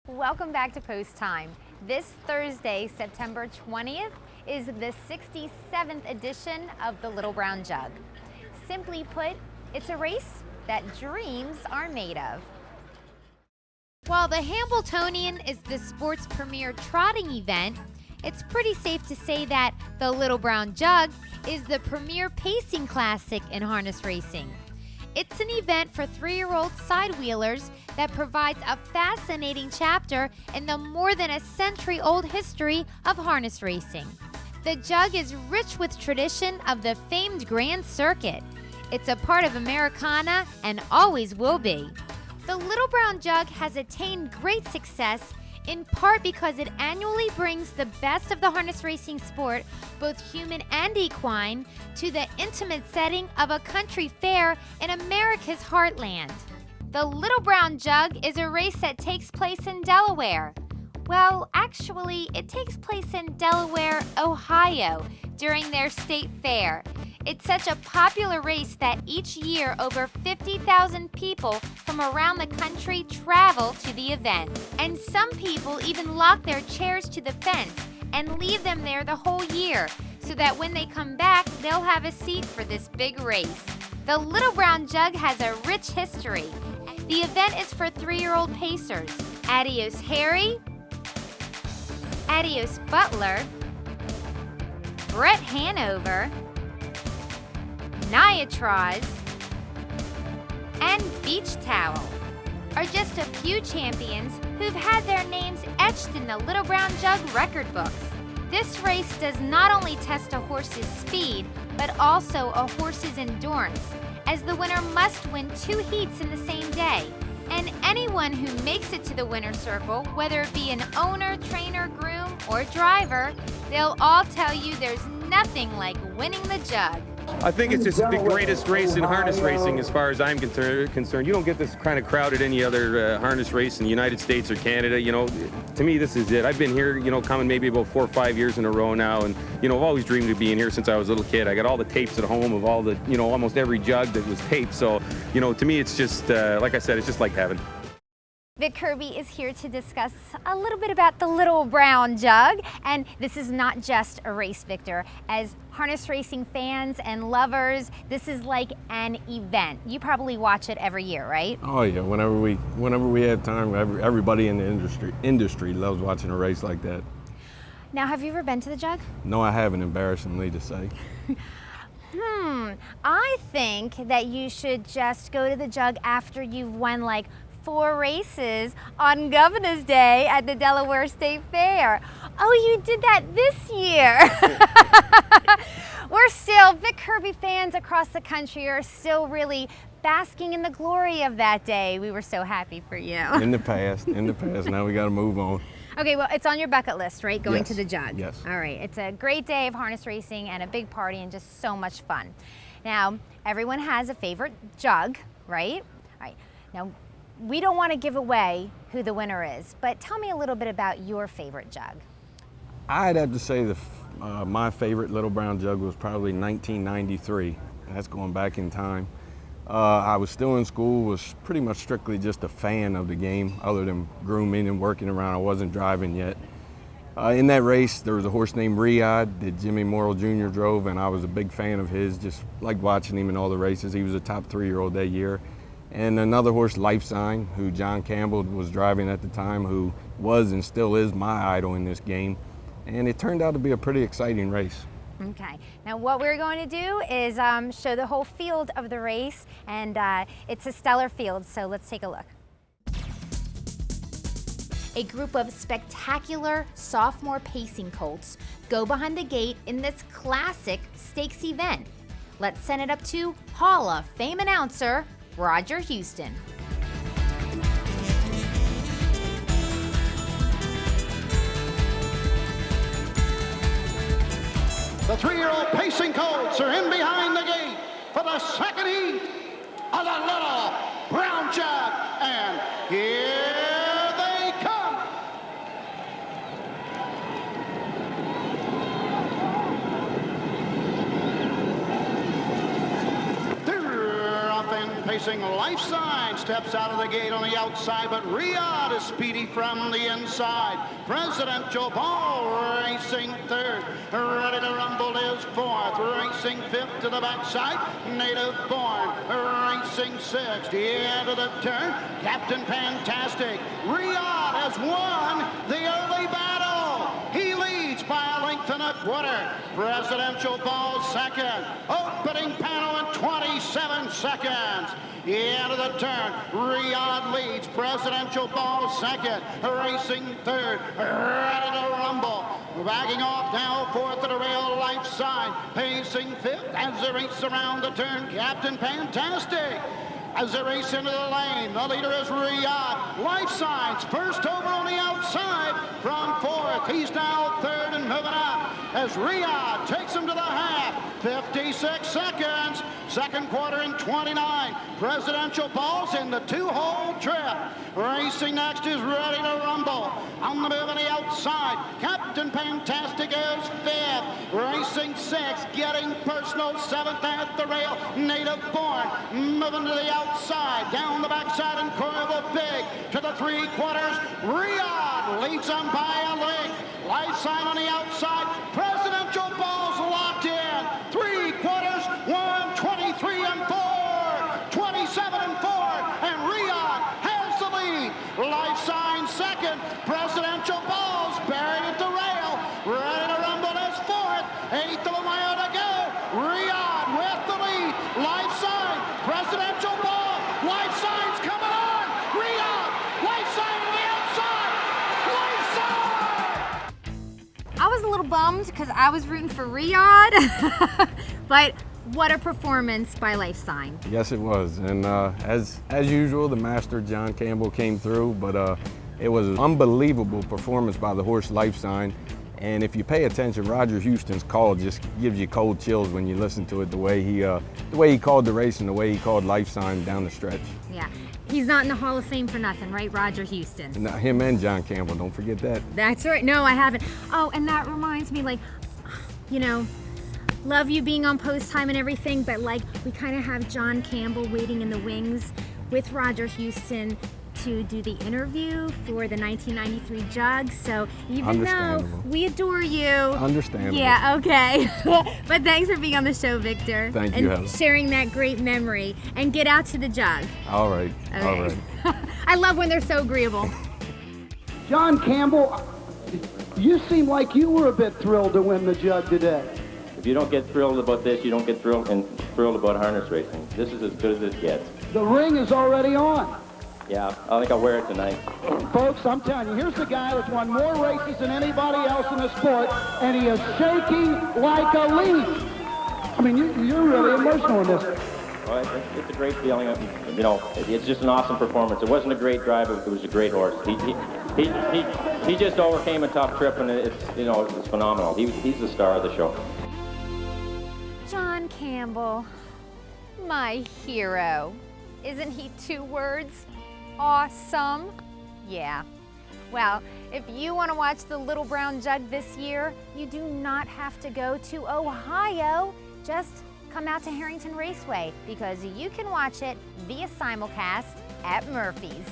Welcome back to Post Time. This Thursday, September 20th, is the 67th edition of the Little Brown Jug. Simply put, it's a race that dreams are made of. While the Hambletonian is the sport's premier trotting event, it's pretty safe to say that the Little Brown Jug is the premier pacing classic in harness racing. It's an event for 3-year-old side-wheelers that provides a fascinating chapter in the more than a century-old history of harness racing. The Jug is rich with tradition of the famed Grand Circuit. It's a part of Americana and always will be. The Little Brown Jug has attained great success in part because it annually brings the best of the harness racing sport, both human and equine, to the intimate setting of a country fair in America's heartland. The Little Brown Jug is a race that takes place in Delaware. Well, actually, it takes place in Delaware, Ohio, during their state fair. It's such a popular race that each year over 50,000 people from around the country travel to the event. And some people even lock their chairs to the fence and leave them there the whole year so that when they come back, they'll have a seat for this big race. The Little Brown Jug has a rich history. The event is for 3-year-old pacers. Adios Harry, Adios Butler, Brett Hanover, Niatraz, and Beach Towel are just a few champions who've had their names etched in the Little Brown Jug record books. This race does not only test a horse's speed, but also a horse's endurance, as the winner must win 2 heats in the same day. And anyone who makes it to the winner's circle, whether it be an owner, trainer, groom, or driver, they'll all tell you there's nothing like winning the Jug. I think it's just the greatest race in harness racing as far as I'm concerned. You don't get this kind of crowd at any other harness race in the United States or Canada. You know, to me, this is it. I've been here, coming maybe about 4 or 5 years in a row now, and, I've always dreamed of being here since I was a little kid. I got all the tapes at home of all the, almost every jug that was taped. So, to me, it's just, like I said, it's just like heaven. Vic Kirby is here to discuss a little bit about the Little Brown Jug, and this is not just a race, Victor. As harness racing fans and lovers, this is like an event. You probably watch it every year, right? Oh yeah, whenever we have time, everybody in the industry loves watching a race like that. Now, have you ever been to the Jug? No, I haven't, embarrassingly to say. I think that you should just go to the Jug after you've won like 4 races on Governor's Day at the Delaware State Fair. Oh, you did that this year. We're still, Vic Kirby fans across the country are still really basking in the glory of that day. We were so happy for you. In the past, now we gotta move on. Okay, well, it's on your bucket list, right? Going Yes. to the Jug. Yes. All right, it's a great day of harness racing and a big party and just so much fun. Now, everyone has a favorite jug, right? All right, now, we don't want to give away who the winner is, but tell me a little bit about your favorite jug. I'd have to say my favorite Little Brown Jug was probably 1993. That's going back in time. I was still in school, was pretty much strictly just a fan of the game, other than grooming and working around. I wasn't driving yet. In that race, there was a horse named Riyadh that Jimmy Morrill Jr. drove, and I was a big fan of his, just liked watching him in all the races. He was a top 3-year-old that year. And another horse, Life Sign, who John Campbell was driving at the time, who was and still is my idol in this game. And it turned out to be a pretty exciting race. Okay, now what we're going to do is show the whole field of the race, and it's a stellar field, so let's take a look. A group of spectacular sophomore pacing colts go behind the gate in this classic stakes event. Let's send it up to Hall of Fame announcer, Roger Houston. The 3-year-old pacing colts are in behind the gate for the second heat of the Little Brown Jug. And here they come. They're up in Racing. Life Sign steps out of the gate on the outside, but Riyadh is speedy from the inside. Presidential Ball racing third. Ready to Rumble is fourth. Racing fifth to the backside. Native Born racing sixth. The end of the turn. Captain Fantastic. Riyadh has won the early battle. He leads by a length and a quarter. Presidential Ball second. Opening panel in 27 seconds. The end of the turn. Riyadh leads. Presidential Ball second. Racing third. Ready to Rumble. Backing off now, fourth to the rail, Life Sign. Pacing fifth as they race around the turn. Captain Fantastic. As they race into the lane, the leader is Riyadh. Life Signs first over on the outside from fourth. He's now third and moving up as Riyadh takes him to the half. 56 seconds. Second quarter in 29. Presidential Ball's in the two-hole trip. Racing next is Ready to Rumble. On the move on the outside, Captain Fantastic is fifth. Racing sixth, getting personal, seventh at the rail. Native Born moving to the outside, down the backside and Corvo Big to the three quarters. Riyadh leads them by a length. Life Sign on the outside. Presidential Ball's locked in. Three quarters, 1:23 and 4, 27 and 4, and Riyadh has the lead. Life Sign second. Presidential Ball's buried at the rail. Ready to Rumble is fourth. Eighth of a mile to go. Riyadh with the lead. Life Sign. Presidential Ball. Life Sign's coming on. Riyadh. Life Sign on the outside. Life Sign. I was a little bummed because I was rooting for Riyadh, but what a performance by Life Sign. Yes, it was. And as usual, the master John Campbell came through, but it was an unbelievable performance by the horse Life Sign. And if you pay attention, Roger Houston's call just gives you cold chills when you listen to it. The way he called the race and the way he called Life Sign down the stretch. Yeah, he's not in the Hall of Fame for nothing, right, Roger Houston? And him and John Campbell, don't forget that. That's right. No, I haven't. Oh, and that reminds me, like, you know, love you being on post time and everything, but like we kind of have John Campbell waiting in the wings with Roger Houston to do the interview for the 1993 Jug. So even though we adore you. Understandable. Yeah, okay. But thanks for being on the show, Victor. Thank you, Heather. And sharing that great memory. And get out to the Jug. All right. Okay. All right. I love when they're so agreeable. John Campbell, you seem like you were a bit thrilled to win the Jug today. If you don't get thrilled about this, you don't get thrilled about harness racing. This is as good as it gets. The ring is already on. Yeah, I think I'll wear it tonight. Folks, I'm telling you, here's the guy that's won more races than anybody else in the sport, and he is shaking like a leaf. I mean, you're really emotional in this. Well, it's a great feeling. You know, it's just an awesome performance. It wasn't a great drive, but it was a great horse. He just overcame a tough trip, and it's phenomenal. He's the star of the show. John Campbell, my hero. Isn't he two words? Awesome. Yeah. Well, if you want to watch the Little Brown Jug this year, you do not have to go to Ohio. Just come out to Harrington Raceway because you can watch it via simulcast at Murphy's.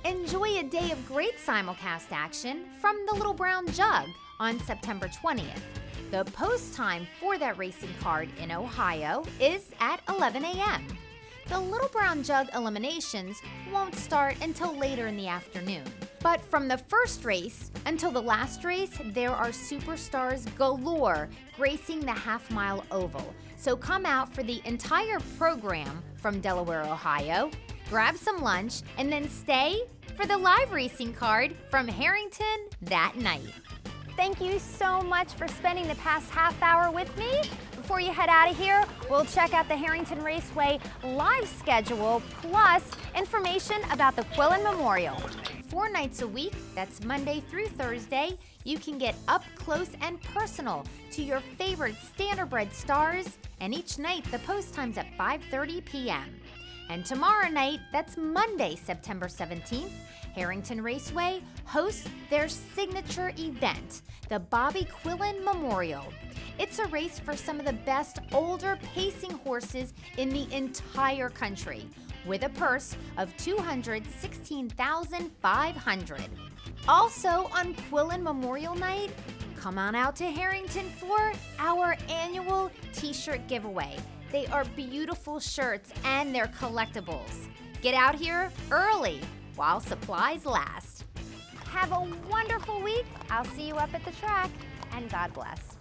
Enjoy a day of great simulcast action from the Little Brown Jug on September 20th. The post time for that racing card in Ohio is at 11 a.m. The Little Brown Jug eliminations won't start until later in the afternoon. But from the first race until the last race, there are superstars galore gracing the half-mile oval. So come out for the entire program from Delaware, Ohio, grab some lunch, and then stay for the live racing card from Harrington that night. Thank you so much for spending the past half hour with me. Before you head out of here, we'll check out the Harrington Raceway live schedule, plus information about the Quillen Memorial. 4 nights a week, that's Monday through Thursday, you can get up close and personal to your favorite standardbred stars, and each night the post time's at 5:30 p.m. And tomorrow night, that's Monday, September 17th, Harrington Raceway hosts their signature event, the Bobby Quillen Memorial. It's a race for some of the best older pacing horses in the entire country, with a purse of $216,500. Also on Quillen Memorial Night, come on out to Harrington for our annual t-shirt giveaway. They are beautiful shirts and they're collectibles. Get out here early while supplies last. Have a wonderful week. I'll see you up at the track, and God bless.